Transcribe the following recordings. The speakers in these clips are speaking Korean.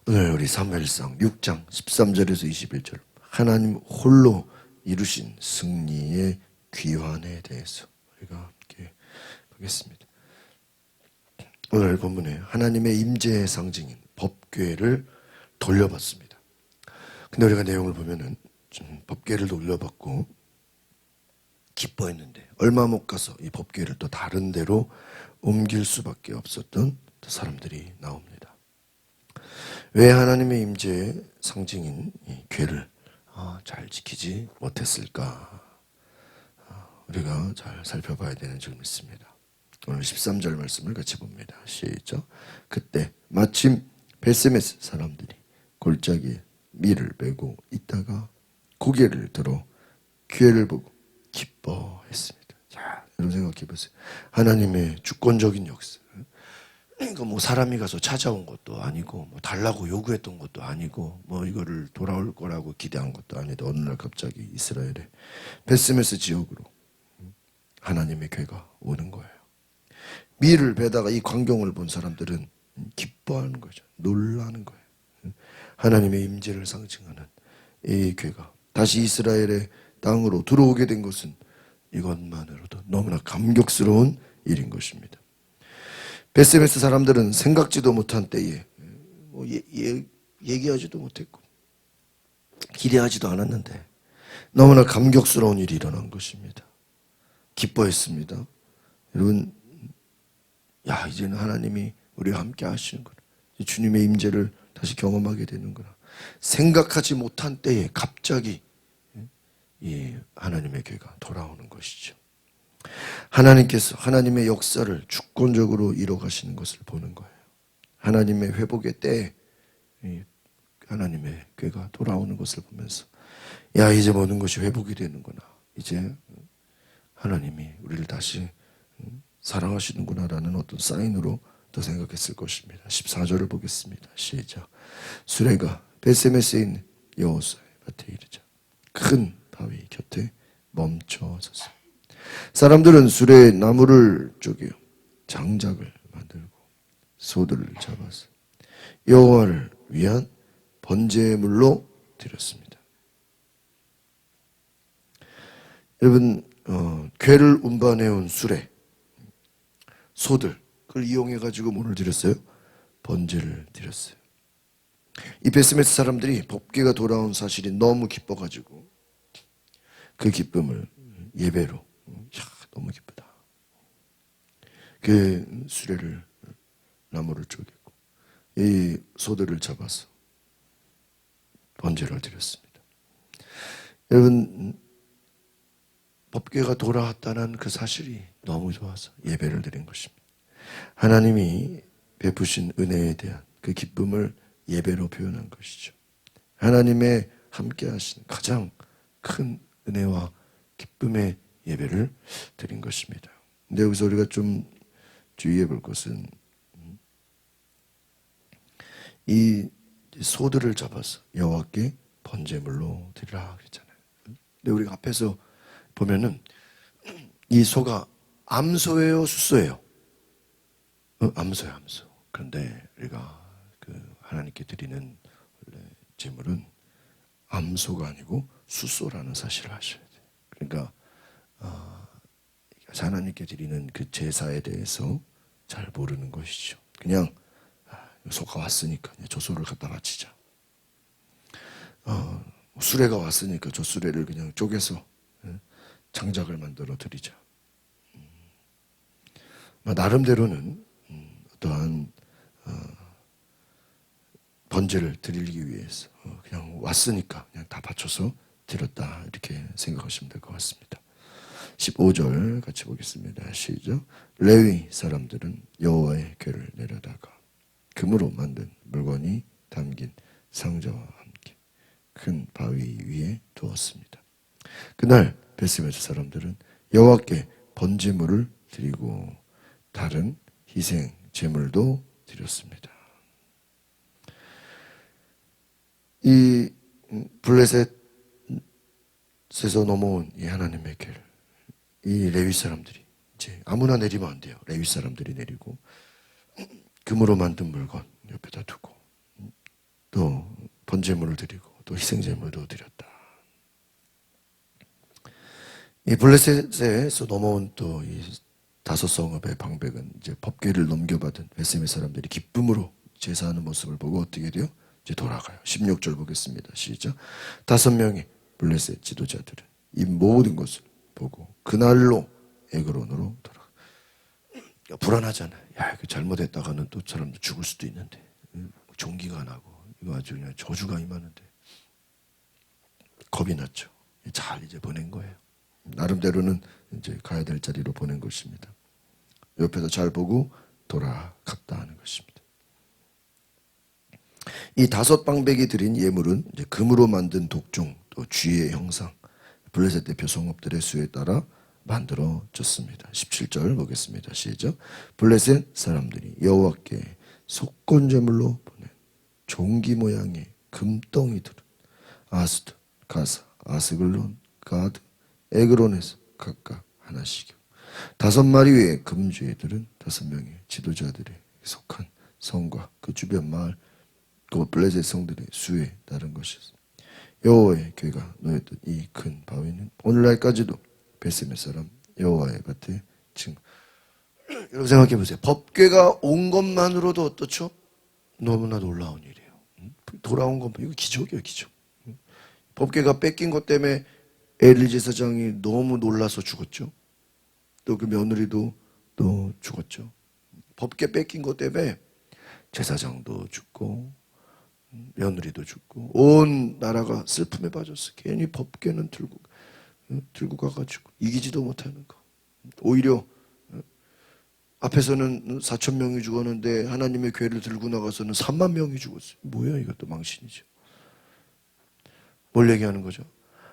오늘 우리 사무엘상 6장 13절에서 21절 하나님 홀로 이루신 승리의 귀환에 대해서 우리가 함께 보겠습니다. 오늘 본문에 하나님의 임재의 상징인 법궤를 돌려받습니다. 근데 우리가 내용을 보면은 법궤를 돌려받고 기뻐했는데 얼마 못 가서 이 법궤를 또 다른 데로 옮길 수밖에 없었던 사람들이 나옵니다. 왜 하나님의 임재의 상징인 이 궤를 잘 지키지 못했을까? 우리가 잘 살펴봐야 되는 줄 믿습니다. 오늘 13절 말씀을 같이 봅니다. 시작. 그때 마침 베세메스 사람들이 골짜기에 밀을 메고 있다가 고개를 들어 궤를 보고 기뻐했습니다. 자, 여러분 생각해 보세요. 하나님의 주권적인 역사. 그러니까 뭐 사람이 가서 찾아온 것도 아니고 뭐 달라고 요구했던 것도 아니고 뭐 이거를 돌아올 거라고 기대한 것도 아니고 어느 날 갑자기 이스라엘의 베스메스 지역으로 하나님의 궤가 오는 거예요. 밀을 베다가 이 광경을 본 사람들은 기뻐하는 거죠. 놀라는 거예요. 하나님의 임재를 상징하는 이 궤가 다시 이스라엘의 땅으로 들어오게 된 것은 이것만으로도 너무나 감격스러운 일인 것입니다. 베세메스 사람들은 생각지도 못한 때에 뭐 얘기하지도 못했고 기대하지도 않았는데 너무나 감격스러운 일이 일어난 것입니다. 기뻐했습니다. 여러분, 야, 이제는 하나님이 우리와 함께 하시는구나. 주님의 임재를 다시 경험하게 되는구나. 생각하지 못한 때에 갑자기 이 하나님의 궤가 돌아오는 것이죠. 하나님께서 하나님의 역사를 주권적으로 이뤄가시는 것을 보는 거예요. 하나님의 회복의 때에 하나님의 궤가 돌아오는 것을 보면서 야, 이제 모든 것이 회복이 되는구나. 이제 하나님이 우리를 다시 사랑하시는구나라는 어떤 사인으로 더 생각했을 것입니다. 14절을 보겠습니다. 시작. 수레가 베세메스에 있는 여호수아의 밭에 이르자 큰 바위 곁에 멈춰섰습니다. 사람들은 수레에 나무를 쪼개어 장작을 만들고 소들을 잡아서 여호와를 위한 번제물로 드렸습니다. 여러분, 궤를 운반해온 수레, 소들 그걸 이용해가지고 뭐를 드렸어요? 번제를 드렸어요. 이 베스메스 사람들이 법궤가 돌아온 사실이 너무 기뻐가지고 그 기쁨을 예배로, 야, 너무 기쁘다. 그 수레를 나무를 쪼개고 이 소들을 잡아서 번제를 드렸습니다. 여러분, 법궤가 돌아왔다는 그 사실이 너무 좋아서 예배를 드린 것입니다. 하나님이 베푸신 은혜에 대한 그 기쁨을 예배로 표현한 것이죠. 하나님의 함께 하신 가장 큰 은혜와 기쁨의 예배를 드린 것입니다. 근데 여기서 우리가 좀 주의해 볼 것은 이 소들을 잡아서 여호와께 번제물로 드리라 그랬잖아요. 근데 우리가 앞에서 보면은 이 소가 암소예요, 숫소예요? 암소예요, 암소. 그런데 우리가 그 하나님께 드리는 원래 제물은 암소가 아니고 숫소라는 사실을 아셔야 돼요. 그러니까 하나님께 드리는 그 제사에 대해서 잘 모르는 것이죠. 그냥 소가 왔으니까 저 소를 갖다 바치자. 수레가 왔으니까 저 수레를 그냥 쪼개서 장작을 만들어 드리자. 나름대로는 어떠한 번제를 드리기 위해서 그냥 왔으니까 그냥 다 바쳐서 드렸다 이렇게 생각하시면 될 것 같습니다. 15절 같이 보겠습니다. 시작. 레위 사람들은 여호와의 궤를 내려다가 금으로 만든 물건이 담긴 상자와 함께 큰 바위 위에 두었습니다. 그날 베스메스 사람들은 여호와께 번제물을 드리고 다른 희생 제물도 드렸습니다. 이 블레셋에서 넘어온 이 하나님의 궤를 이 레위 사람들이 이제 아무나 내리면 안 돼요. 레위 사람들이 내리고 금으로 만든 물건 옆에다 두고 번제물을 드리고 또 희생제물도 드렸다. 이 블레셋에서 넘어온 또 이 다섯 성읍의 방백은 이제 법궤를 넘겨받은 베세메 사람들이 기쁨으로 제사하는 모습을 보고 어떻게 돼요? 이제 돌아가요. 16절 보겠습니다. 시작. 5명의 블레셋 지도자들은 이 모든 것을 보고 그날로 에그론으로 돌아가. 불안하잖아요. 야, 이거 잘못했다가는 또 사람도 죽을 수도 있는데, 종기가 나고 이거 아주 그냥 저주가 임하는데 겁이 났죠. 잘 이제 보낸 거예요. 나름대로는 이제 가야 될 자리로 보낸 것입니다. 옆에서 잘 보고 돌아갔다 하는 것입니다. 이 다섯 방백이 드린 예물은 이제 금으로 만든 독종, 또 쥐의 형상, 블레셋 대표 성읍들의 수에 따라 만들어졌습니다. 17절 보겠습니다. 시작. 블레셋 사람들이 여호와께 속건제물로 보낸 종기 모양의 금덩이들은 아스돗, 가사, 아스글론, 가드, 에그론에서 각각 하나씩이요. 5마리의 금쥐들은 5명의 지도자들에 속한 성과 그 주변 마을, 그 블레셋 성들의 수에 따른 것이었습니다. 여호와의 궤가 놓였던 이 큰 바위는 오늘날까지도 베세메 사람 여호와의 밭에 지금 여러분 생각해 보세요. 법궤가 온 것만으로도 어떻죠? 너무나 놀라운 일이에요. 돌아온 것 이거 기적이에요, 기적. 법궤가 뺏긴 것 때문에 엘리 제사장이 너무 놀라서 죽었죠. 또 그 며느리도 또 죽었죠. 법궤 뺏긴 것 때문에 제사장도 죽고 며느리도 죽고 온 나라가 슬픔에 빠졌어. 괜히 법궤는 들고 가가지고 이기지도 못하는 거. 오히려 앞에서는 4천 명이 죽었는데 하나님의 궤를 들고 나가서는 3만 명이 죽었어요. 뭐야 이것도 망신이죠. 뭘 얘기하는 거죠?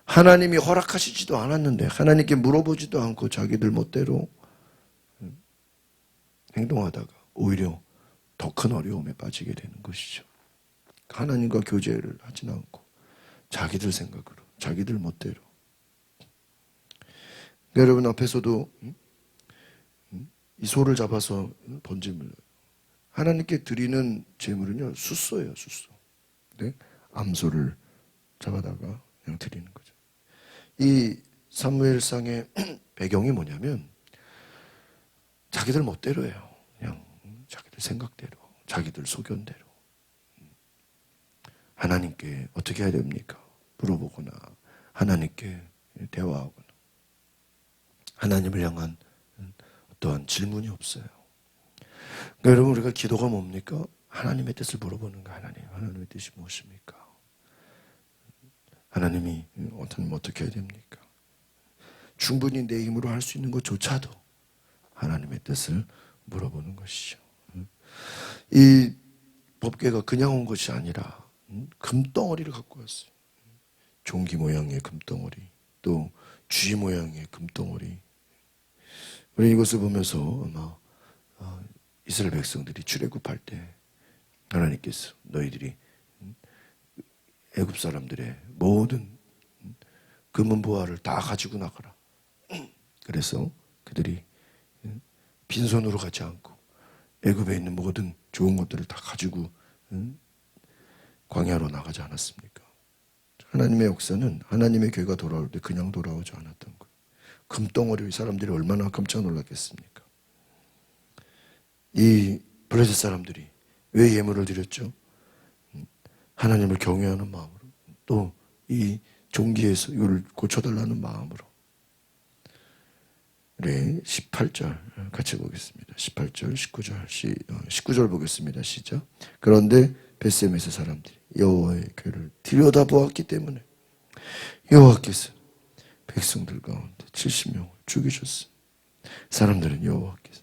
하나님이 허락하시지도 않았는데 하나님께 물어보지도 않고 자기들 멋대로 행동하다가 오히려 더 큰 어려움에 빠지게 되는 것이죠. 하나님과 교제를 하지는 않고 자기들 생각으로 자기들 멋대로. 그러니까 여러분 앞에서도 이 소를 잡아서 번제물 하나님께 드리는 제물은요 숫소예요. 숫소. 네? 암소를 잡아다가 그냥 드리는 거죠. 이 사무엘상의 배경이 뭐냐면 자기들 멋대로예요. 그냥 자기들 생각대로, 자기들 소견대로. 하나님께 어떻게 해야 됩니까? 물어보거나 하나님께 대화하거나 하나님을 향한 어떠한 질문이 없어요. 그러니까 여러분 우리가 기도가 뭡니까? 하나님의 뜻을 물어보는 거. 하나님의 뜻이 무엇입니까? 하나님이 어떻게 해야 됩니까? 충분히 내 힘으로 할 수 있는 것조차도 하나님의 뜻을 물어보는 것이죠. 이 법궤가 그냥 온 것이 아니라 금덩어리를 갖고 왔어요. 종기 모양의 금덩어리, 또 쥐 모양의 금덩어리. 우리 이것을 보면서 아마 이스라엘 백성들이 출애굽할 때 하나님께서 너희들이 애굽 사람들의 모든 금은보화를 다 가지고 나가라. 그래서 그들이 빈손으로 가지 않고 애굽에 있는 모든 좋은 것들을 다 가지고 광야로 나가지 않았습니까? 하나님의 역사는 하나님의 궤가 돌아올 때 그냥 돌아오지 않았던 거예요. 금덩어리 사람들이 얼마나 깜짝 놀랐겠습니까? 이 블레셋 사람들이 왜 예물을 드렸죠? 하나님을 경외하는 마음으로, 또 이 종기에서 이걸 고쳐달라는 마음으로. 우리 18절 같이 보겠습니다. 18절, 19절 보겠습니다. 시작. 그런데 베세메스 사람들이 여호와의 궤를 들여다보았기 때문에 여호와께서 백성들 가운데 70명을 죽이셨습니다. 사람들은 여호와께서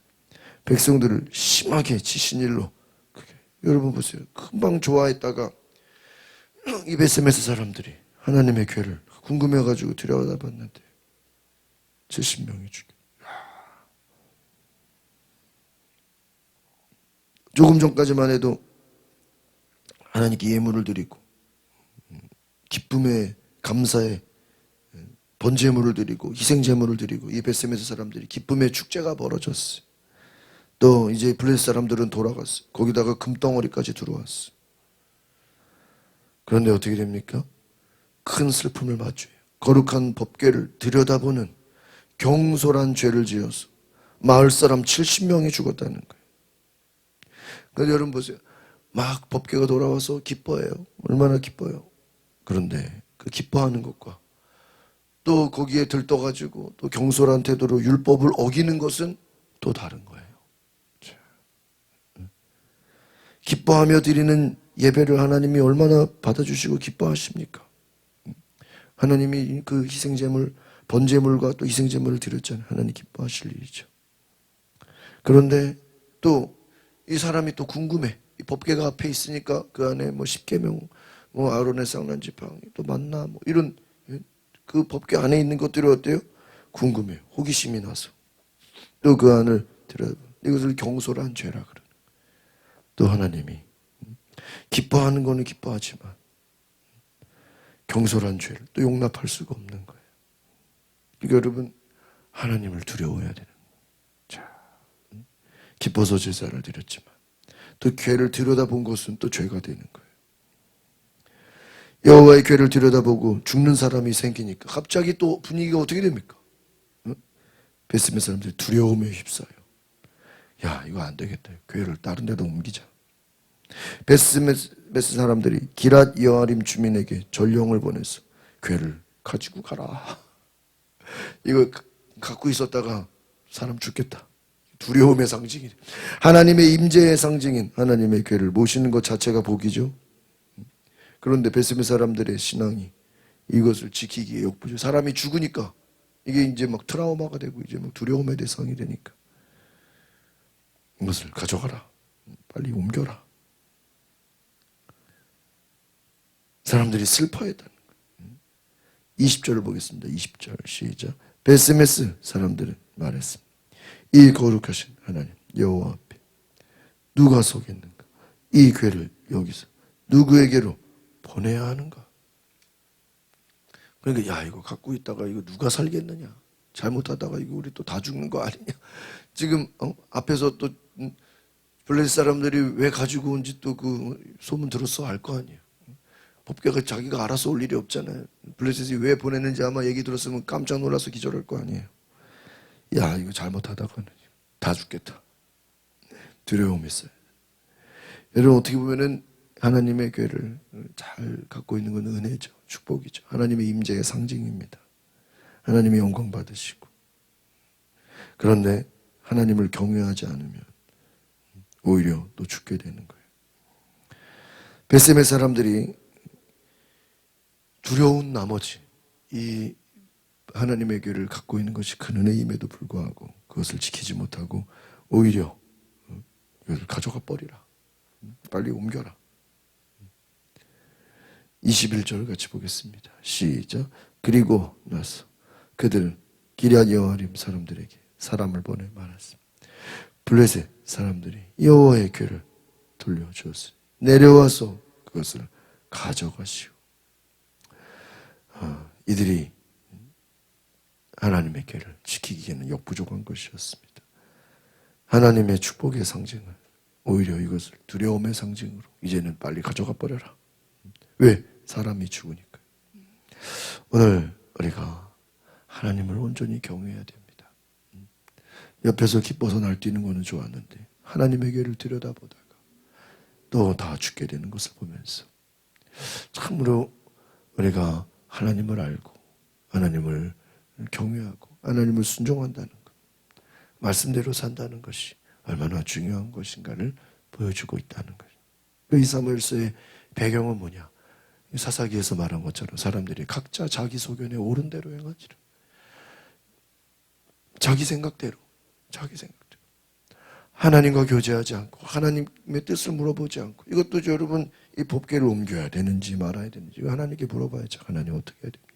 백성들을 심하게 치신 일로 여러분 보세요. 금방 좋아했다가 이 베세메스 사람들이 하나님의 궤를 궁금해가지고 들여다봤는데 70명이 죽여. 조금 전까지만 해도 하나님께 예물을 드리고 기쁨에 감사에 번제물을 드리고 희생제물을 드리고 이 베세메스 사람들이 기쁨의 축제가 벌어졌어요. 또 이제 블레셋 사람들은 돌아갔어요. 거기다가 금덩어리까지 들어왔어요. 그런데 어떻게 됩니까? 큰 슬픔을 맞줘요. 거룩한 법궤를 들여다보는 경솔한 죄를 지어서 마을 사람 70명이 죽었다는 거예요. 그런데 여러분 보세요. 막 법궤가 돌아와서 기뻐해요. 얼마나 기뻐요. 그런데 그 기뻐하는 것과 또 거기에 들떠가지고 또 경솔한 태도로 율법을 어기는 것은 또 다른 거예요. 기뻐하며 드리는 예배를 하나님이 얼마나 받아주시고 기뻐하십니까? 하나님이 그 희생제물, 번제물과 또 희생제물을 드렸잖아요. 하나님 기뻐하실 일이죠. 그런데 또 이 사람이 또 궁금해. 이 법궤가 앞에 있으니까 그 안에 뭐 십계명, 뭐 아론의 쌍난지팡이, 또 만나 뭐 이런 그 법궤 안에 있는 것들이 어때요? 궁금해요. 호기심이 나서 또 그 안을 들여 이것을 경솔한 죄라 그러는. 또 하나님이 기뻐하는 거는 기뻐하지만 경솔한 죄를 또 용납할 수가 없는 거예요. 그러니까 여러분 하나님을 두려워해야 되는 거예요. 자, 기뻐서 제사를 드렸지만 또 궤를 들여다본 것은 또 죄가 되는 거예요. 여호와의 궤를 들여다보고 죽는 사람이 생기니까 갑자기 또 분위기가 어떻게 됩니까? 베스메 사람들이 두려움에 휩싸여. 야, 이거 안 되겠다. 궤를 다른 데다 옮기자. 베스 사람들이 기랏 여아림 주민에게 전령을 보내서 궤를 가지고 가라. 이거 갖고 있었다가 사람 죽겠다. 두려움의 상징이. 하나님의 임재의 상징인 하나님의 궤를 모시는 것 자체가 복이죠. 그런데 베스메 사람들의 신앙이 이것을 지키기에 역부족. 사람이 죽으니까 이게 이제 막 트라우마가 되고 이제 막 두려움의 대상이 되니까 이것을 가져가라. 빨리 옮겨라. 사람들이 슬퍼했다는 거예요. 20절을 보겠습니다. 20절 시작. 베스메스 사람들은 말했습니다. 이 거룩하신 하나님 여호와 앞에 누가 서겠는가? 이 궤를 여기서 누구에게로 보내야 하는가? 그러니까 야, 이거 갖고 있다가 이거 누가 살겠느냐? 잘못하다가 이거 우리 또 다 죽는 거 아니냐? 지금 앞에서 또 블레셋 사람들이 왜 가지고 온지 또 그 소문 들었어 알 거 아니에요. 법궤가 자기가 알아서 올 일이 없잖아요. 블레셋이 왜 보냈는지 아마 얘기 들었으면 깜짝 놀라서 기절할 거 아니에요. 야, 이거 잘못하다가는 다 죽겠다. 두려움이 있어요. 여러분 어떻게 보면은 하나님의 궤를 잘 갖고 있는 건 은혜죠. 축복이죠. 하나님의 임재의 상징입니다. 하나님의 영광 받으시고. 그런데 하나님을 경외하지 않으면 오히려 또 죽게 되는 거예요. 베세메 사람들이 두려운 나머지 이 하나님의 궤를 갖고 있는 것이 큰 은혜임에도 불구하고 그것을 지키지 못하고 오히려 이것을 가져가 버리라. 빨리 옮겨라. 21절 같이 보겠습니다. 시작. 그리고 나서 그들은 기럇 여아림 사람들에게 사람을 보내 말했습니다. 블레셋 사람들이 여호와의 궤를 돌려주었으니 내려와서 그것을 가져가시오. 이들이 하나님의 궤를 지키기에는 역부족한 것이었습니다. 하나님의 축복의 상징을 오히려 이것을 두려움의 상징으로 이제는 빨리 가져가 버려라. 왜? 사람이 죽으니까. 오늘 우리가 하나님을 온전히 경외해야 됩니다. 옆에서 기뻐서 날뛰는 거는 좋았는데 하나님의 궤를 들여다보다가 또 다 죽게 되는 것을 보면서 참으로 우리가 하나님을 알고 하나님을 경외하고 하나님을 순종한다는 것, 말씀대로 산다는 것이 얼마나 중요한 것인가를 보여주고 있다는 거죠. 이 사무엘서의 배경은 뭐냐? 사사기에서 말한 것처럼 사람들이 각자 자기 소견에 옳은 대로 행하지라. 자기 생각대로 하나님과 교제하지 않고 하나님의 뜻을 물어보지 않고 이것도 여러분 이 법궤를 옮겨야 되는지 말아야 되는지 하나님께 물어봐야죠. 하나님 어떻게 해야 됩니까?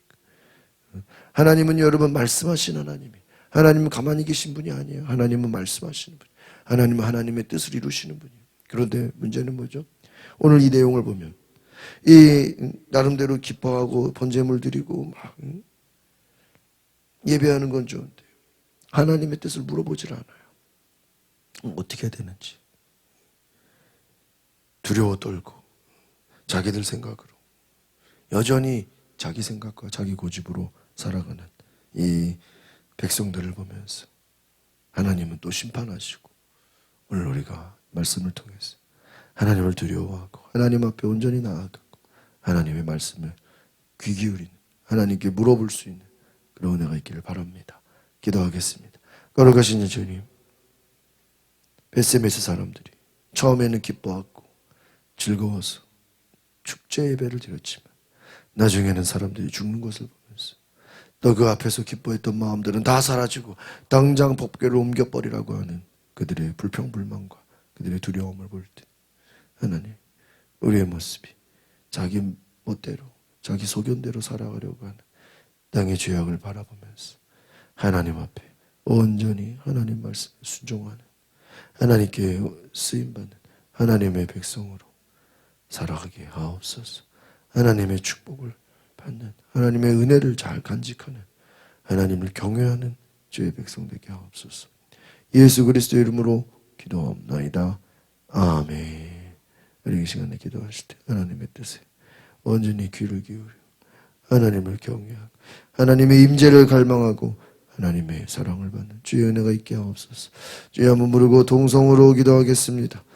하나님은 여러분 말씀하신 하나님은 가만히 계신 분이 아니에요. 하나님은 말씀하시는 분. 하나님은 하나님의 뜻을 이루시는 분이에요. 그런데 문제는 뭐죠? 오늘 이 내용을 보면 이 나름대로 기뻐하고 번제물 드리고 막 예배하는 건 좋은데 하나님의 뜻을 물어보질 않아요. 어떻게 해야 되는지 두려워 떨고 자기들 생각으로 여전히 자기 생각과 자기 고집으로 살아가는 이 백성들을 보면서 하나님은 또 심판하시고, 오늘 우리가 말씀을 통해서 하나님을 두려워하고 하나님 앞에 온전히 나아가고 하나님의 말씀을 귀 기울이는, 하나님께 물어볼 수 있는 그런 은혜가 있기를 바랍니다. 기도하겠습니다. 거룩하신 주님, 벳세메스 사람들이 처음에는 기뻐하고 즐거워서 축제 예배를 드렸지만 나중에는 사람들이 죽는 것을 보면서 또 그 앞에서 기뻐했던 마음들은 다 사라지고 당장 법궤를 옮겨버리라고 하는 그들의 불평불만과 그들의 두려움을 볼 때, 하나님, 우리의 모습이 자기 멋대로 자기 소견대로 살아가려고 하는 땅의 죄악을 바라보면서 하나님 앞에 온전히 하나님 말씀에 순종하는, 하나님께 쓰임받는 하나님의 백성으로 살아가게 하옵소서. 하나님의 축복을 받는, 하나님의 은혜를 잘 간직하는, 하나님을 경외하는 주의 백성 되게 하옵소서. 예수 그리스도의 이름으로 기도하옵나이다. 아멘. 우리 이 시간에 기도하실 때 하나님의 뜻에 온전히 귀를 기울여 하나님을 경외하고 하나님의 임재를 갈망하고 하나님의 사랑을 받는 주의 은혜가 있게 하옵소서. 주여, 한번 부르고 동성으로 기도하겠습니다.